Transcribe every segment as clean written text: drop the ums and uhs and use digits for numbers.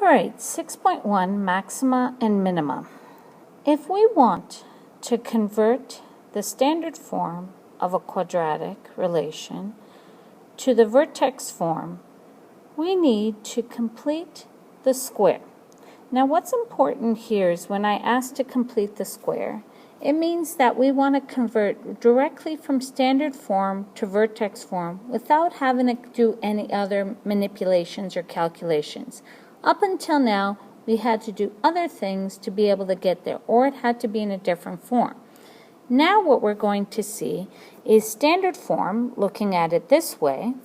Alright, 6.1 maxima and minima. If we want to convert the standard form of a quadratic relation to the vertex form, we need to complete the square. Now what's important here is when I ask to complete the square, it means that we want to convert directly from standard form to vertex form without having to do any other manipulations or calculations. Up until now, we had to do other things to be able to get there, or it had to be in a different form. Now what we're going to see is standard form, looking at it this way,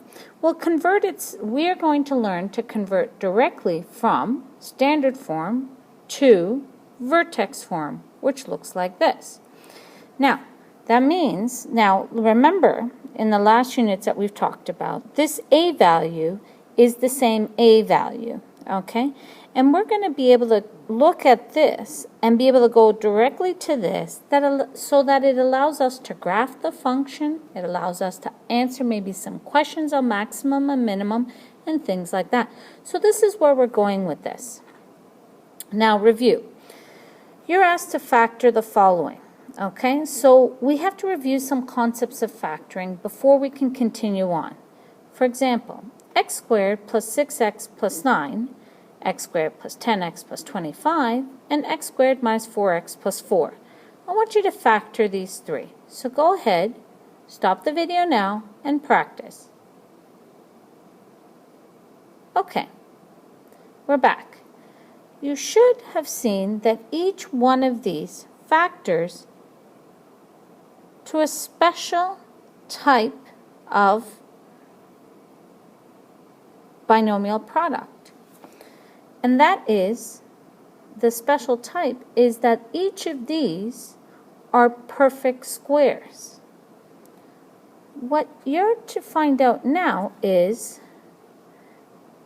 we are going to learn to convert directly from standard form to vertex form, which looks like this. Now, that means, now remember, in the last units that we've talked about, this A value is the same A value, okay? And we're going to be able to look at this and be able to go directly to this so that it allows us to graph the function, it allows us to answer maybe some questions on maximum and minimum and things like that. So this is where we're going with this. Now review. You're asked to factor the following, okay? So we have to review some concepts of factoring before we can continue on. For example, x squared plus 6x plus 9, x squared plus 10x plus 25, and x squared minus 4x plus 4. I want you to factor these three. So go ahead, stop the video now, and practice. Okay, we're back. You should have seen that each one of these factors to a special type of binomial product. And that is, the special type is that each of these are perfect squares. What you're to find out now is,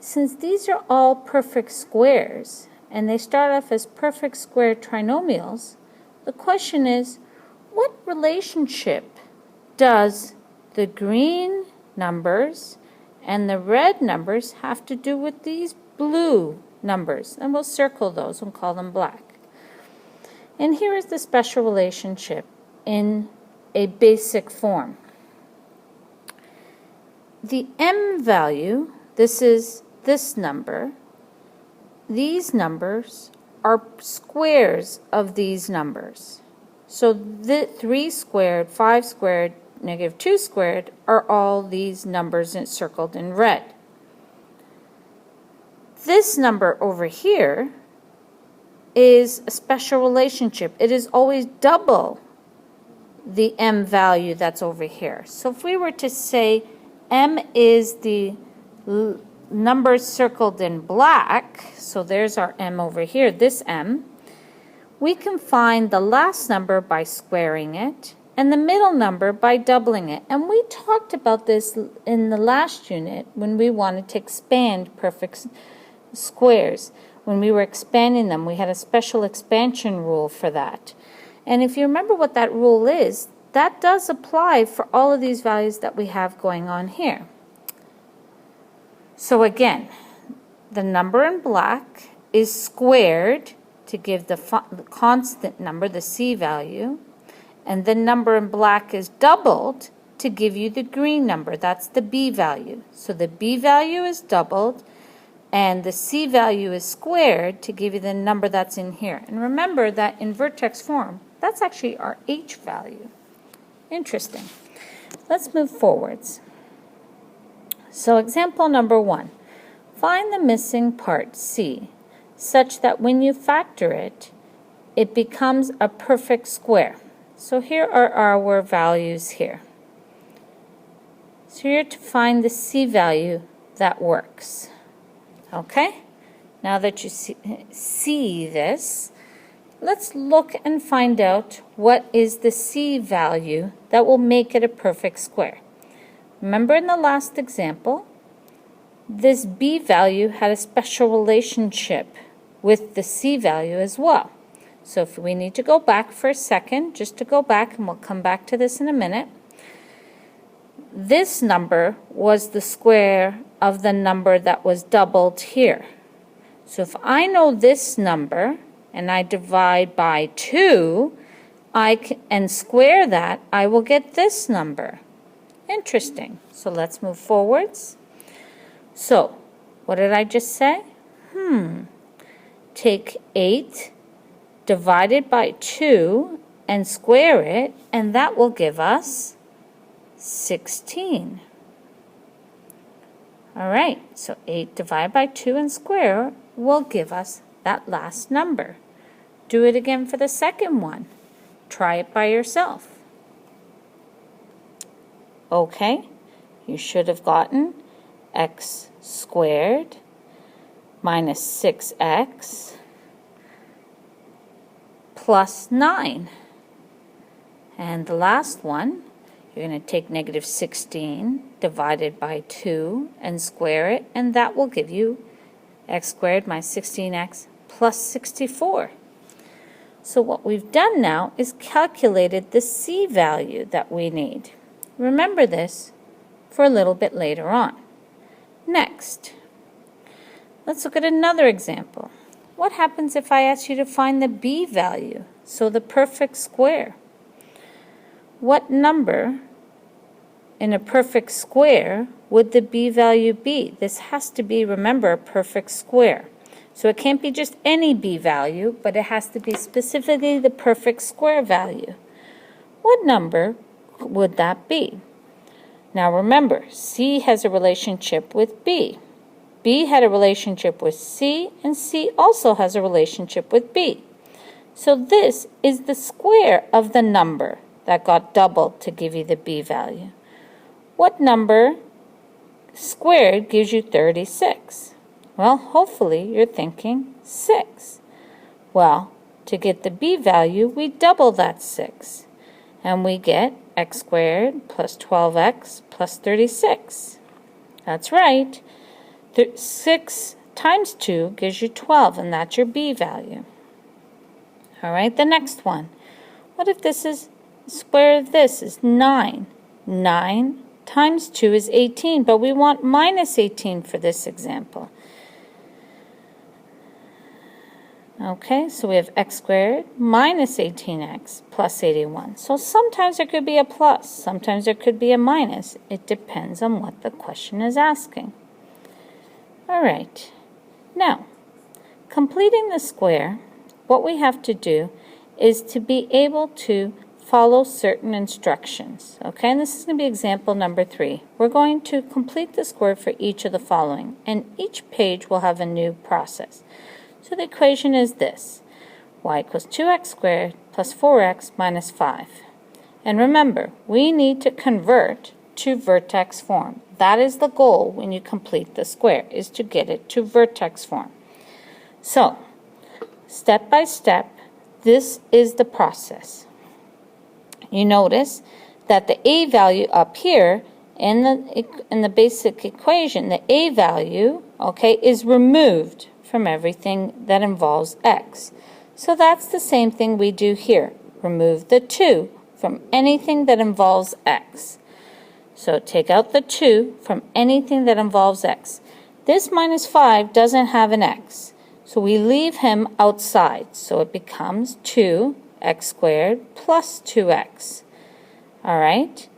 since these are all perfect squares, and they start off as perfect square trinomials, the question is, what relationship does the green numbers and the red numbers have to do with these blue numbers? And we'll circle those and call them black. And here is the special relationship in a basic form. The m value, this is this number, these numbers are squares of these numbers. So the 3 squared, 5 squared, negative 2 squared are all these numbers circled in red. This number over here is a special relationship. It is always double the m value that's over here. So if we were to say m is the numbers circled in black, so there's our m over here, this m, we can find the last number by squaring it and the middle number by doubling it. And we talked about this in the last unit when we wanted to expand perfect squares. When we were expanding them, we had a special expansion rule for that. And if you remember what that rule is, that does apply for all of these values that we have going on here. So again, the number in black is squared to give the constant number, the c value, and the number in black is doubled to give you the green number. That's the b value. So the b value is doubled, and the c value is squared to give you the number that's in here. And remember that in vertex form, that's actually our h value. Interesting. Let's move forwards. So example number 1. Find the missing part c such that when you factor it, it becomes a perfect square. So here are our values here. So you're to find the c value that works. Okay? Now that you see this, let's look and find out what is the c value that will make it a perfect square. Remember in the last example, this b value had a special relationship with the c value as well. So if we need to go back for a second, just to go back, and we'll come back to this in a minute, this number was the square of the number that was doubled here. So if I know this number and I divide by 2 and square that, I will get this number. Interesting. So let's move forwards. So what did I just say? Take 8 divided by 2 and square it, and that will give us 16. All right, so 8 divided by 2 and square will give us that last number. Do it again for the second one. Try it by yourself. Okay, you should have gotten x squared minus 6x plus 9. And the last one, you're going to take negative 16 divided by 2 and square it, and that will give you x squared minus 16x plus 64. So what we've done now is calculated the c value that we need. Remember this for a little bit later on. Next, let's look at another example. What happens if I ask you to find the b value, so the perfect square? What number in a perfect square would the b value be? This has to be, remember, a perfect square. So it can't be just any b value, but it has to be specifically the perfect square value. What number would that be? Now remember, c has a relationship with b. B had a relationship with C, and C also has a relationship with B. So this is the square of the number that got doubled to give you the B value. What number squared gives you 36? Well, hopefully you're thinking 6. Well, to get the B value, we double that 6. And we get x squared plus 12x plus 36. That's right. 6 times 2 gives you 12, and that's your b value. All right, the next one. What if this is, square of this is 9? 9 times 2 is 18, but we want minus 18 for this example. Okay, so we have x squared minus 18x plus 81. So sometimes there could be a plus, sometimes there could be a minus. It depends on what the question is asking. All right, now, completing the square, what we have to do is to be able to follow certain instructions. Okay, and this is going to be example number 3. We're going to complete the square for each of the following, and each page will have a new process. So the equation is this: y equals 2x squared plus 4x minus 5. And remember, we need to convert to vertex form. That is the goal when you complete the square, is to get it to vertex form. So, step by step, this is the process. You notice that the a value up here in the basic equation, the a value, okay, is removed from everything that involves x. So that's the same thing we do here. Remove the 2 from anything that involves x. So take out the 2 from anything that involves x. This minus 5 doesn't have an x, so we leave him outside. So it becomes 2x squared plus 2x. All right,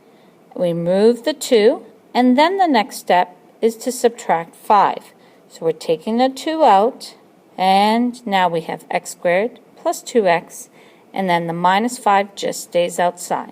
we move the 2, and then the next step is to subtract 5. So we're taking the 2 out, and now we have x squared plus 2x, and then the minus 5 just stays outside.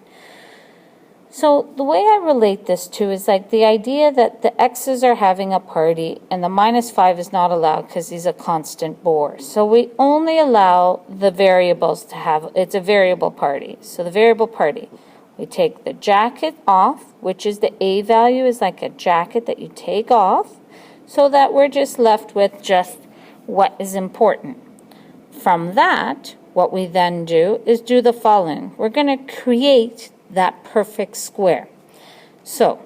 So the way I relate this to is like the idea that the x's are having a party and the minus 5 is not allowed because he's a constant bore. So we only allow the variables to have, it's a variable party. So the variable party, we take the jacket off, which is the a value is like a jacket that you take off, so that we're just left with just what is important. From that, what we then do is do the following. We're going to create that perfect square. So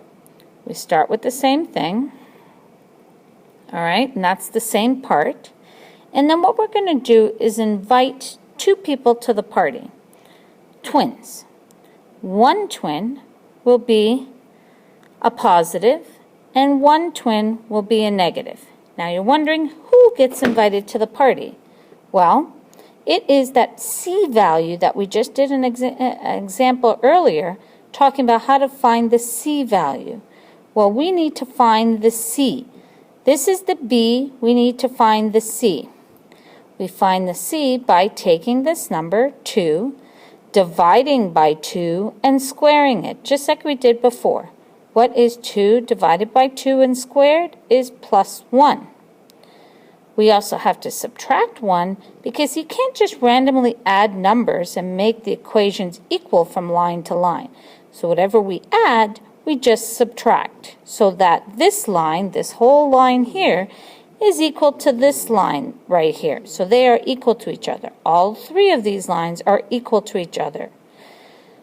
we start with the same thing, all right, and that's the same part. And then what we're going to do is invite 2 people to the party, twins. One twin will be a positive and one twin will be a negative. Now you're wondering, who gets invited to the party? Well, it is that C value that we just did an example earlier, talking about how to find the C value. Well, we need to find the C. This is the B, we need to find the C. We find the C by taking this number, 2, dividing by 2, and squaring it, just like we did before. What is 2 divided by 2 and squared? Is plus 1. We also have to subtract 1 because you can't just randomly add numbers and make the equations equal from line to line. So whatever we add, we just subtract, so that this line, this whole line here, is equal to this line right here. So they are equal to each other. All 3 of these lines are equal to each other.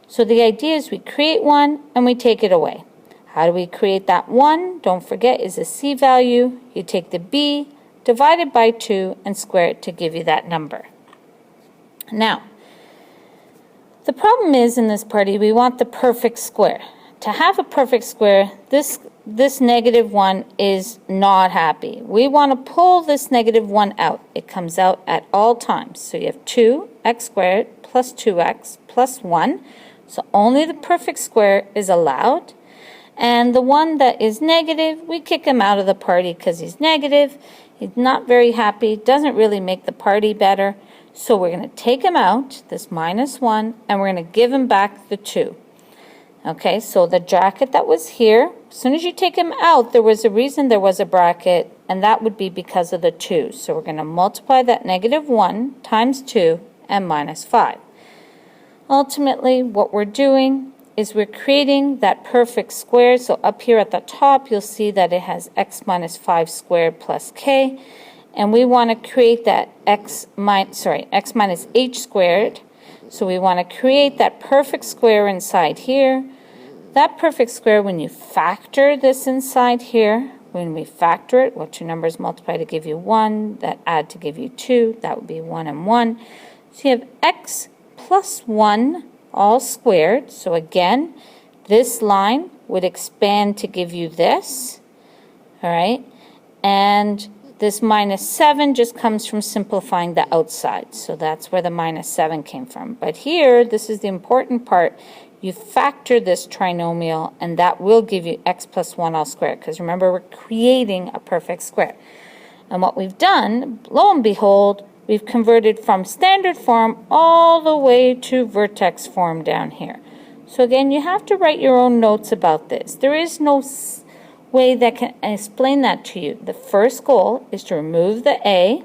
So the idea is we create 1 and we take it away. How do we create that 1? Don't forget, is a C value. You take the B, divide it by 2, and square it to give you that number. Now, the problem is in this party, we want the perfect square. To have a perfect square, this negative 1 is not happy. We want to pull this negative 1 out. It comes out at all times. So you have 2x squared plus 2x plus 1. So only the perfect square is allowed. And the one that is negative, we kick him out of the party because he's negative. He's not very happy. Doesn't really make the party better. So we're going to take him out, this minus 1, and we're going to give him back the 2. Okay, so the bracket that was here, as soon as you take him out, there was a reason there was a bracket, and that would be because of the 2. So we're going to multiply that negative 1 times 2 and minus 5. Ultimately, what we're doing is we're creating that perfect square. So up here at the top, you'll see that it has x minus 5 squared plus k. And we want to create that x minus h squared. So we want to create that perfect square inside here. That perfect square, when you factor this inside here, when we factor it, what two numbers multiply to give you 1, that add to give you 2, that would be 1 and 1. So you have x plus 1 all squared. So again, this line would expand to give you this. All right, and this minus 7 just comes from simplifying the outside. So that's where the minus 7 came from. But here, this is the important part. You factor this trinomial, and that will give you x plus 1 all squared. Because remember, we're creating a perfect square. And what we've done, lo and behold, we've converted from standard form all the way to vertex form down here. So again, you have to write your own notes about this. There is no way that can explain that to you. The first goal is to remove the A,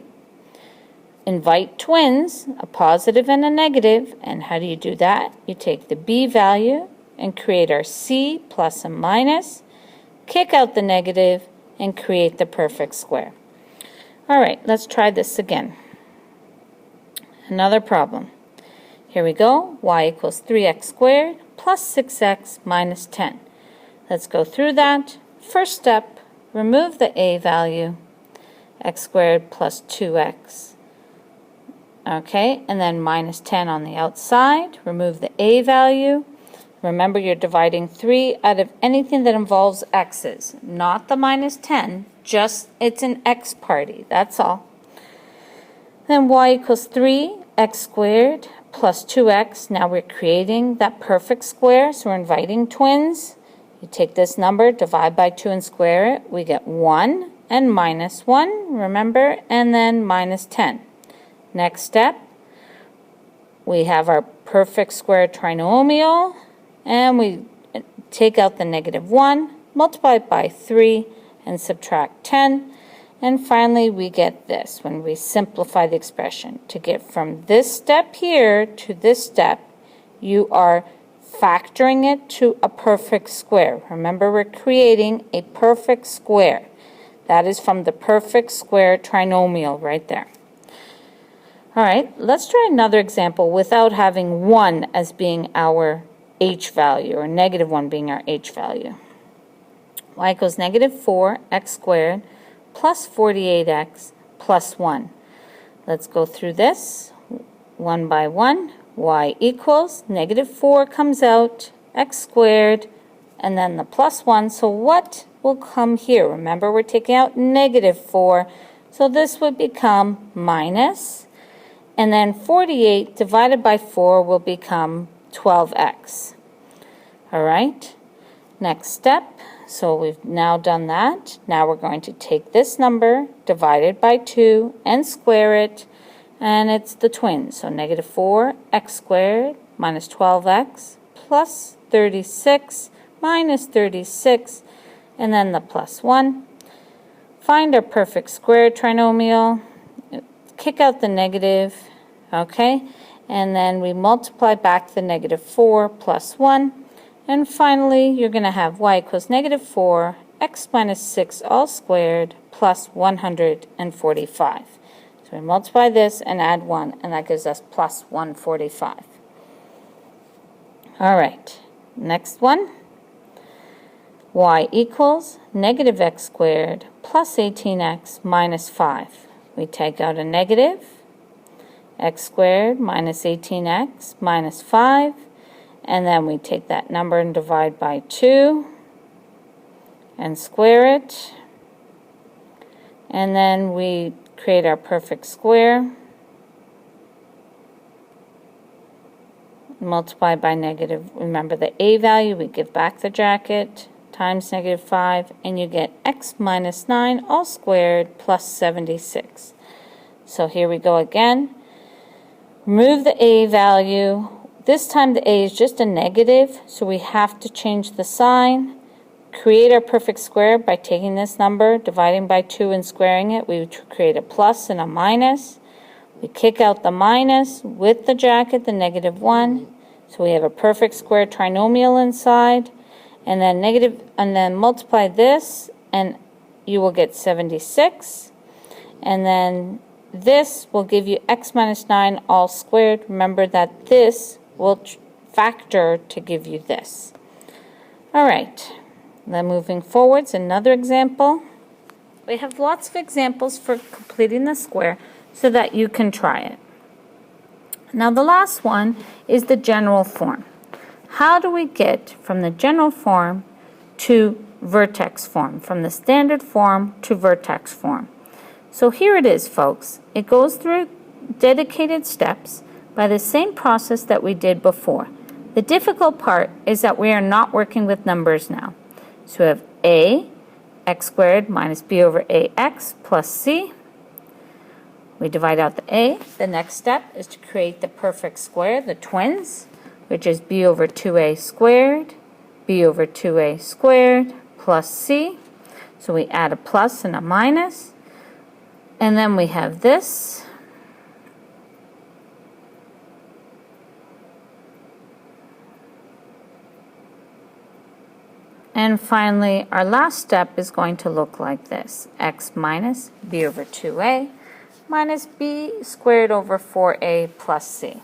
invite twins, a positive and a negative, and how do you do that? You take the B value and create our C plus and minus, kick out the negative, and create the perfect square. All right, let's try this again. Another problem. Here we go, y equals 3x squared plus 6x minus 10. Let's go through that. First step, remove the a value, x squared plus 2x. Okay, and then minus 10 on the outside. Remove the a value. Remember, you're dividing 3 out of anything that involves x's, not the minus 10, just it's an x party, that's all. Then y equals 3x squared plus 2x. Now we're creating that perfect square, so we're inviting twins. You take this number, divide by 2 and square it. We get 1 and minus 1, remember, and then minus 10. Next step, we have our perfect square trinomial, and we take out the negative 1, multiply it by 3, and subtract 10. And finally, we get this when we simplify the expression. To get from this step here to this step, you are factoring it to a perfect square. Remember, we're creating a perfect square. That is from the perfect square trinomial right there. All right, let's try another example without having 1 as being our h value, or negative 1 being our h value. Y equals negative 4x squared plus 48x plus 1. Let's go through this one by one. Y equals negative 4 comes out, x squared, and then the plus 1. So what will come here? Remember, we're taking out negative 4, So this would become minus, and then 48 divided by 4 will become 12x. All right, next step. So we've now done that. Now we're going to take this number, divide it by 2, and square it, and it's the twins. So negative 4x squared minus 12x plus 36 minus 36, and then the plus 1. Find our perfect square trinomial, kick out the negative, okay, and then we multiply back the negative 4 plus 1, and finally you're going to have y equals negative 4 x minus 6 all squared plus 145. So we multiply this and add 1, and that gives us plus 145. All right, next one. Y equals negative x squared plus 18x minus 5. We take out a negative, x squared minus 18x minus 5, and then we take that number and divide by 2 and square it, and then we create our perfect square, multiply by negative, remember the a value, we give back the bracket, times negative 5, and you get x minus 9 all squared plus 76. So here we go again. Remove the a value. This time the a is just a negative, so we have to change the sign. Create our perfect square by taking this number, dividing by 2 and squaring it. We create a plus and a minus. We kick out the minus with the bracket, the negative 1. So we have a perfect square trinomial inside. And then negative, and then multiply this, and you will get 76. And then this will give you x minus 9 all squared. Remember that this will factor to give you this. All right, then moving forwards, another example. We have lots of examples for completing the square so that you can try it. Now the last one is the general form. How do we get from the general form to vertex form, from the standard form to vertex form? So here it is, folks. It goes through dedicated steps by the same process that we did before. The difficult part is that we are not working with numbers now. So we have a, x squared minus b over ax plus c. We divide out the a. The next step is to create the perfect square, the twins, which is b over 2a squared, b over 2a squared, plus c. So we add a plus and a minus. And then we have this. And finally, our last step is going to look like this. X minus b over 2a minus b squared over 4a plus c.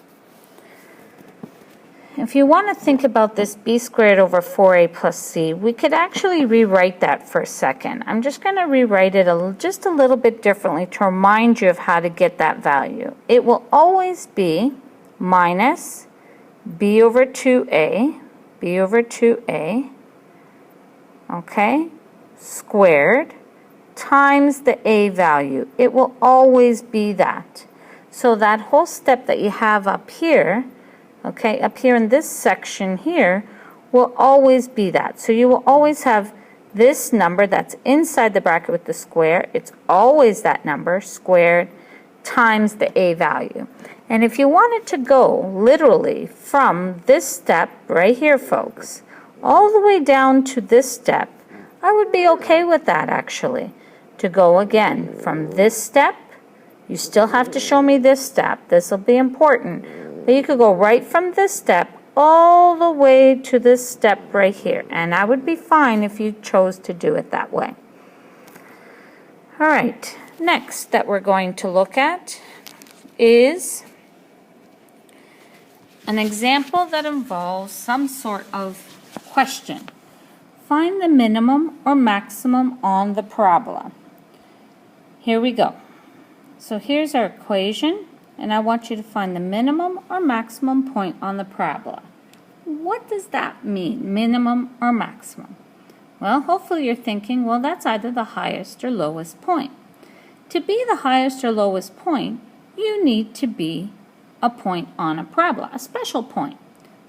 If you want to think about this b squared over 4a plus c, we could actually rewrite that for a second. I'm just going to rewrite it just a little bit differently to remind you of how to get that value. It will always be minus b over 2a, okay, squared, times the a value. It will always be that. So that whole step that you have up here, okay, up here in this section here, will always be that. So you will always have this number that's inside the bracket with the square. It's always that number, squared, times the a value. And if you wanted to go literally from this step right here, folks, all the way down to this step, I would be okay with that actually. To go again from this step, you still have to show me this step. This will be important. But you could go right from this step all the way to this step right here. And I would be fine if you chose to do it that way. All right, next that we're going to look at is an example that involves some sort of question. Find the minimum or maximum on the parabola. Here we go. So here's our equation, and I want you to find the minimum or maximum point on the parabola. What does that mean, minimum or maximum? Well, hopefully you're thinking, well, that's either the highest or lowest point. To be the highest or lowest point, you need to be a point on a parabola, a special point.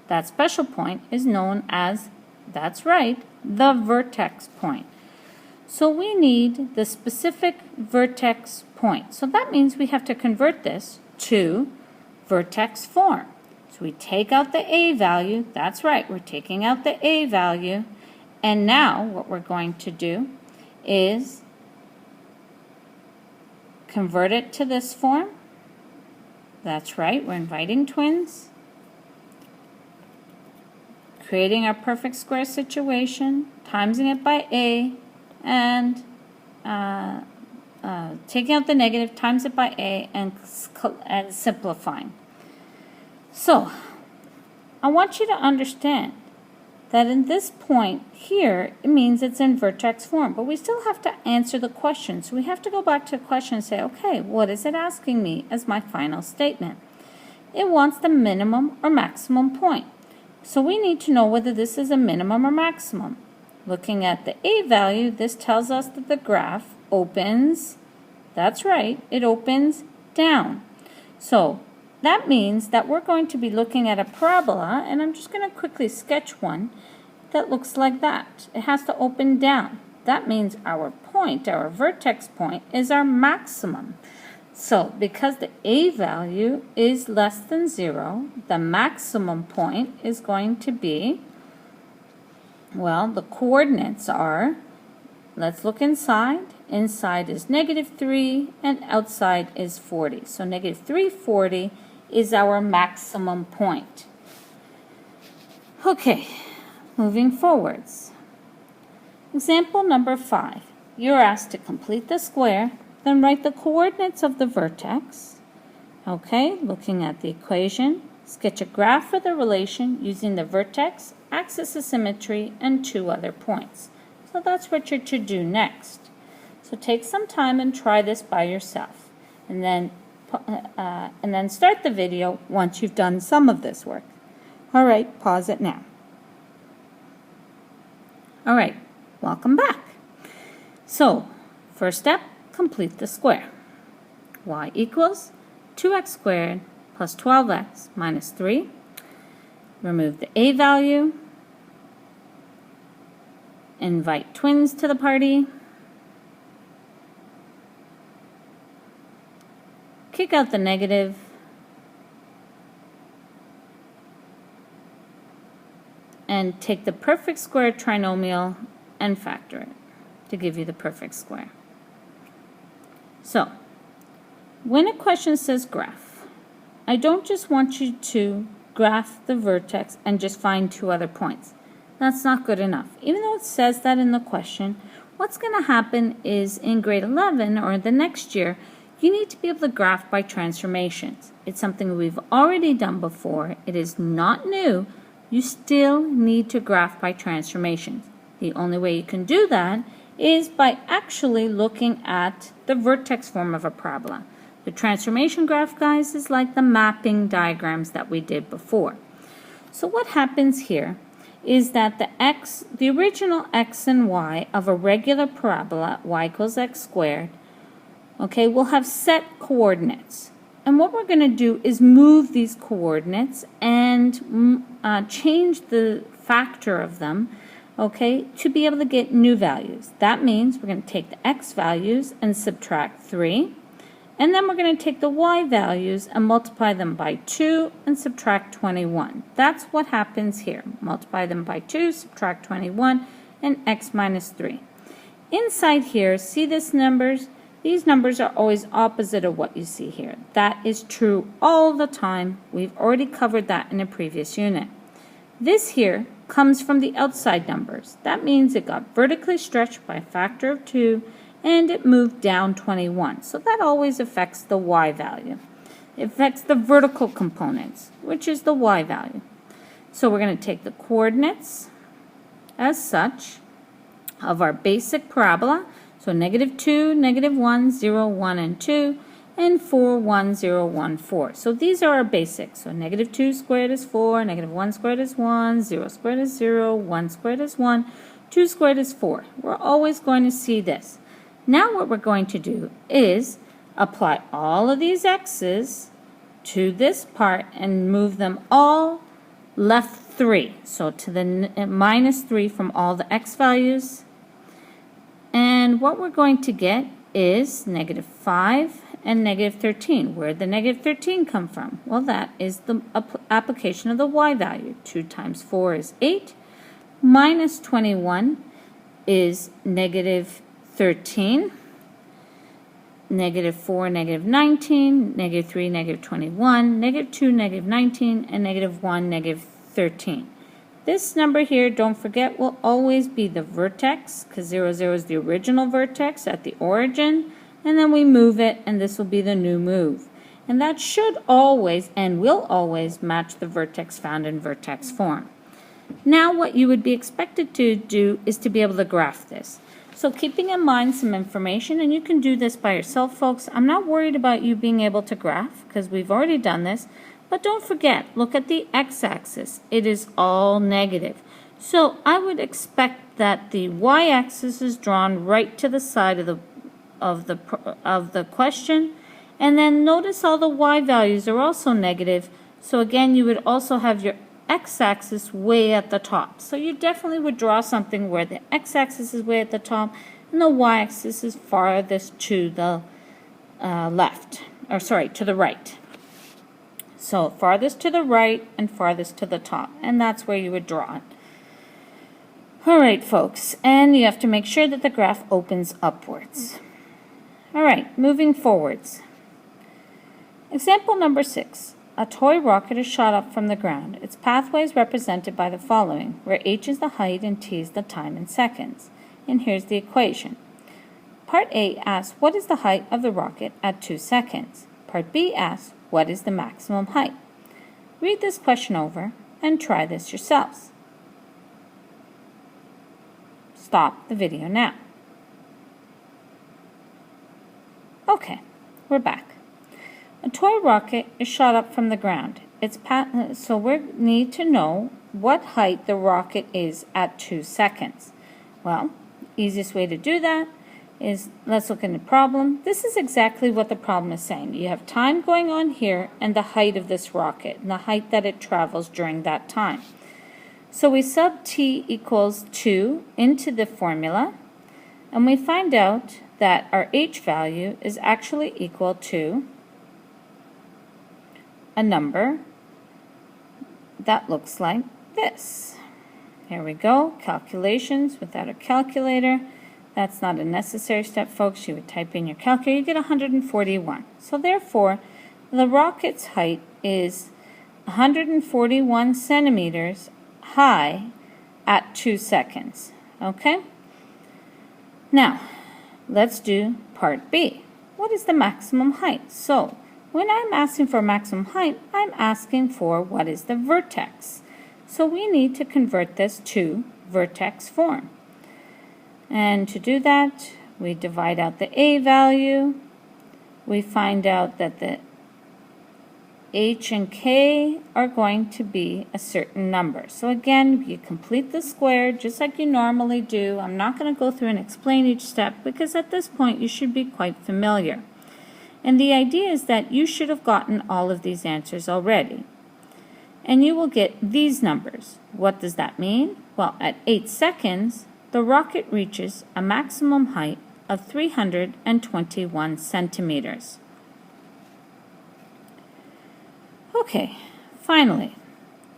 That special point is known as, that's right, the vertex point. So we need the specific vertex point. So that means we have to convert this to vertex form. So we take out the a value, that's right, we're taking out the a value, and now what we're going to do is convert it to this form. That's right, we're inviting twins, creating our perfect square situation, timesing it by a, and taking out the negative, times it by a, and simplifying. So, I want you to understand that in this point here, it means it's in vertex form, but we still have to answer the question. So we have to go back to the question and say, okay, what is it asking me as my final statement? It wants the minimum or maximum point. So we need to know whether this is a minimum or maximum. Looking at the a value, this tells us that the graph opens, that's right, it opens down. So that means that we're going to be looking at a parabola, and I'm just going to quickly sketch one that looks like that. It has to open down. That means our point, our vertex point, is our maximum. So because the a value is less than 0, the maximum point is going to be, well, the coordinates are, let's look inside. Inside is -3 and outside is 40. So -340 is our maximum point. Okay, moving forwards. Example number 5. You're asked to complete the square, then write the coordinates of the vertex. Okay, looking at the equation, sketch a graph for the relation using the vertex, axis of symmetry, and 2 other points. So that's what you're to do next. So take some time and try this by yourself, and then start the video once you've done some of this work. All right, pause it now. All right, welcome back. So, first step, complete the square. Y equals 2x squared plus 12x minus 3. Remove the a value. Invite twins to the party. Kick out the negative. And take the perfect square trinomial and factor it to give you the perfect square. So, when a question says graph, I don't just want you to graph the vertex and just find 2 other points. That's not good enough. Even though it says that in the question, what's going to happen is in grade 11 or the next year, you need to be able to graph by transformations. It's something we've already done before. It is not new. You still need to graph by transformations. The only way you can do that is by actually looking at the vertex form of a parabola. The transformation graph, guys, is like the mapping diagrams that we did before. So what happens here is that the original x and y of a regular parabola, y equals x squared, okay, will have set coordinates. And what we're going to do is move these coordinates and change the factor of them, okay, to be able to get new values. That means we're going to take the x values and subtract 3. And then we're going to take the y values and multiply them by 2 and subtract 21. That's what happens here. Multiply them by 2, subtract 21, and x minus 3. Inside here, see these numbers? These numbers are always opposite of what you see here. That is true all the time. We've already covered that in a previous unit. This here comes from the outside numbers. That means it got vertically stretched by a factor of 2 and it moved down 21. So that always affects the y value. It affects the vertical components, which is the y value. So we're going to take the coordinates as such of our basic parabola. So -2, -1, 0, 1, and 2, and 4, 1, 0, 1, 4. So these are our basics. So -2 squared is 4, -1 squared is 1, 0 squared is 0, 1 squared is 1, 2 squared is 4. We're always going to see this. Now what we're going to do is apply all of these x's to this part and move them all left 3. So to the minus 3 from all the x values. And what we're going to get is negative 5 and negative 13. Where did the negative 13 come from? Well, that is the application of the y value. 2 times 4 is 8. Minus 21 is negative 13. Negative 4, negative 19. Negative 3, negative 21. Negative 2, negative 19. And negative 1, negative 13. This number here, don't forget, will always be the vertex, because 0, 0 is the original vertex at the origin, and then we move it, and this will be the new move. And that should always, and will always, match the vertex found in vertex form. Now what you would be expected to do is to be able to graph this. So keeping in mind some information, and you can do this by yourself, folks. I'm not worried about you being able to graph, because we've already done this. But don't forget, look at the x-axis. It is all negative. So I would expect that the y-axis is drawn right to the side of the question. And then notice all the y values are also negative. So again, you would also have your x-axis way at the top. So you definitely would draw something where the x-axis is way at the top and the y-axis is farthest to the to the right. So farthest to the right and farthest to the top, and that's where you would draw it. All right, folks, and you have to make sure that the graph opens upwards. All right, moving forwards. Example number 6. A toy rocket is shot up from the ground. Its pathway is represented by the following, where h is the height and t is the time in seconds. And here's the equation. Part A asks, what is the height of the rocket at 2 seconds? Part B asks, what is the maximum height? Read this question over and try this yourselves. Stop the video now. Okay, we're back. A toy rocket is shot up from the ground. So we need to know what height the rocket is at 2 seconds. Well, easiest way to do that is, let's look at the problem. This is exactly what the problem is saying. You have time going on here and the height of this rocket and the height that it travels during that time. So we sub t equals 2 into the formula, and we find out that our h value is actually equal to a number that looks like this. Here we go, calculations without a calculator. That's not a necessary step, folks. You would type in your calculator, you get 141. So therefore, the rocket's height is 141 centimeters high at 2 seconds. Okay? Now, let's do part B. What is the maximum height? So, when I'm asking for maximum height, I'm asking for what is the vertex. So we need to convert this to vertex form. And to do that, we divide out the a value. We find out that the h and k are going to be a certain number. So again, you complete the square just like you normally do. I'm not going to go through and explain each step because at this point you should be quite familiar. And the idea is that you should have gotten all of these answers already. And you will get these numbers. What does that mean? Well, at 8 seconds, the rocket reaches a maximum height of 321 centimeters. Okay, finally,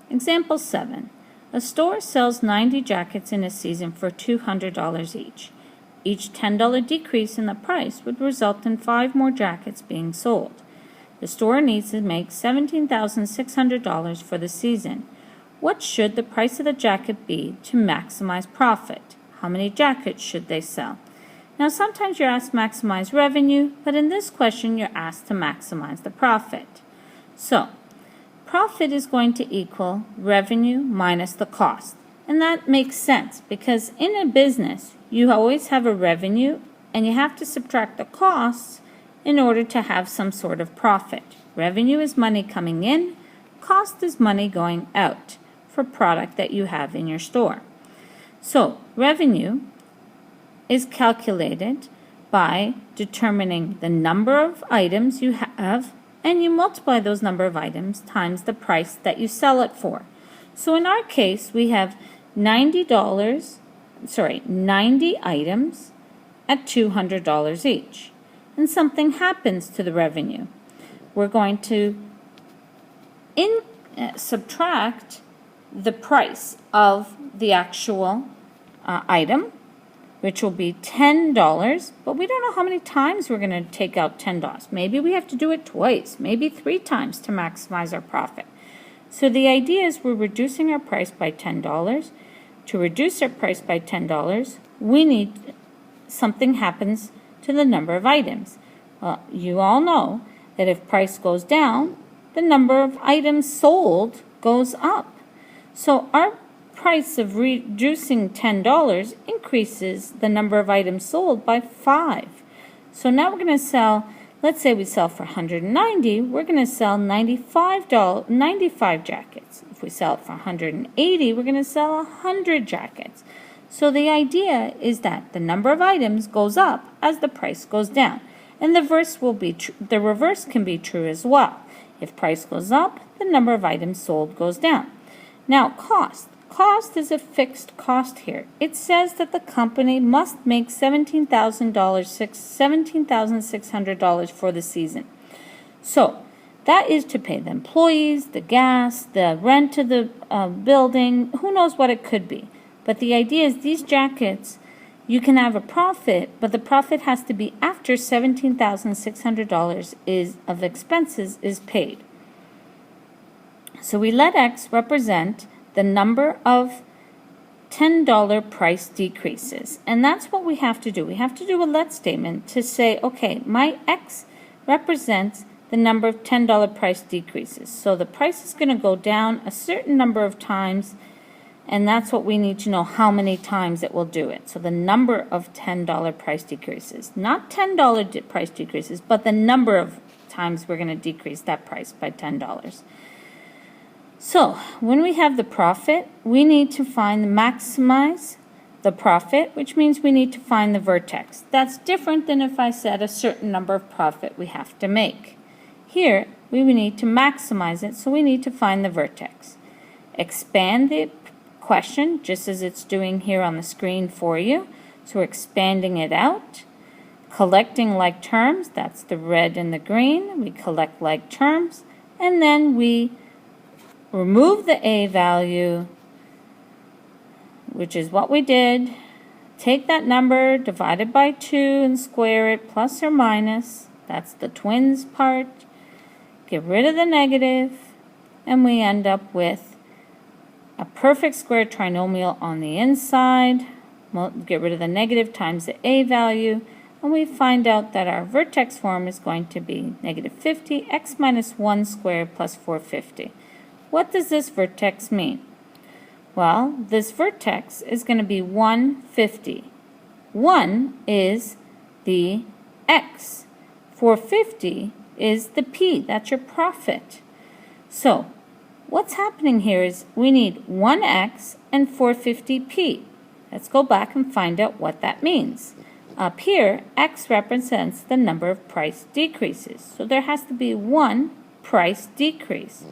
example 7. A store sells 90 jackets in a season for $200 each. Each $10 decrease in the price would result in 5 more jackets being sold. The store needs to make $17,600 for the season. What should the price of the jacket be to maximize profit? How many jackets should they sell? Now, sometimes you're asked to maximize revenue, but in this question, you're asked to maximize the profit. So, profit is going to equal revenue minus the cost. And that makes sense because in a business, you always have a revenue and you have to subtract the costs in order to have some sort of profit. Revenue is money coming in, cost is money going out for product that you have in your store. So, revenue is calculated by determining the number of items you have, and you multiply those number of items times the price that you sell it for. So in our case, we have $90 items at $200 each. And something happens to the revenue. We're going to subtract the price of the actual item, which will be $10, but we don't know how many times we're going to take out $10. Maybe we have to do it twice, maybe 3 times to maximize our profit. So the idea is we're reducing our price by $10. To reduce our price by $10, we need something happens to the number of items. Well, you all know that if price goes down, the number of items sold goes up. So our price of reducing $10 increases the number of items sold by 5. So now we're going to sell, let's say we sell for $190, we're going to sell 95 jackets. If we sell it for $180, we're going to sell 100 jackets. So the idea is that the number of items goes up as the price goes down. And the reverse can be true as well. If price goes up, the number of items sold goes down. Now, cost. Cost is a fixed cost here. It says that the company must make $17,600 for the season. So that is to pay the employees, the gas, the rent of the building, who knows what it could be. But the idea is these jackets, you can have a profit, but the profit has to be after $17,600 of expenses is paid. So we let X represent the number of $10 price decreases. And that's what we have to do. We have to do a let statement to say, okay, my X represents the number of $10 price decreases. So the price is going to go down a certain number of times, and that's what we need to know, how many times it will do it. So the number of $10 price decreases. Not $10 price decreases, but the number of times we're going to decrease that price by $10. So when we have the profit, we need to maximize the profit, which means we need to find the vertex. That's different than if I said a certain number of profit we have to make. Here, we need to maximize it, so we need to find the vertex. Expand the question, just as it's doing here on the screen for you. So we're expanding it out. Collecting like terms, that's the red and the green. We collect like terms, and then we remove the A value, which is what we did. Take that number, divide it by 2, and square it, plus or minus. That's the twins part. Get rid of the negative, and we end up with a perfect square trinomial on the inside. Get rid of the negative times the A value, and we find out that our vertex form is going to be negative 50, x minus 1 squared plus 450. What does this vertex mean? Well, this vertex is going to be 150. 1 is the x. 450 is the p. That's your profit. So what's happening here is we need 1x and 450p. Let's go back and find out what that means. Up here, x represents the number of price decreases. So there has to be one price decrease.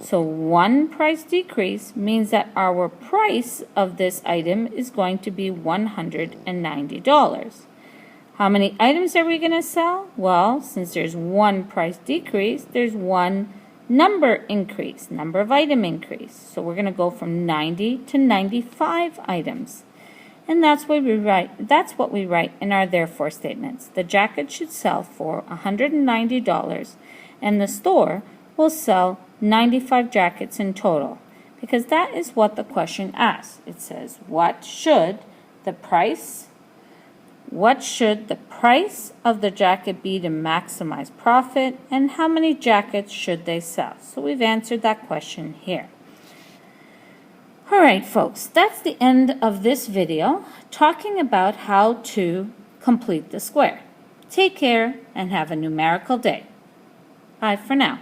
So one price decrease means that our price of this item is going to be $190. How many items are we going to sell? Well, since there's one price decrease, there's one number increase, number of item increase. So we're going to go from 90 to 95 items. And that's what we write in our therefore statements. The jacket should sell for $190 and the store will sell 95 jackets in total, because that is what the question asks. It says, what should the price of the jacket be to maximize profit, and how many jackets should they sell? So we've answered that question here. All right, folks, that's the end of this video talking about how to complete the square. Take care and have a numerical day. Bye for now.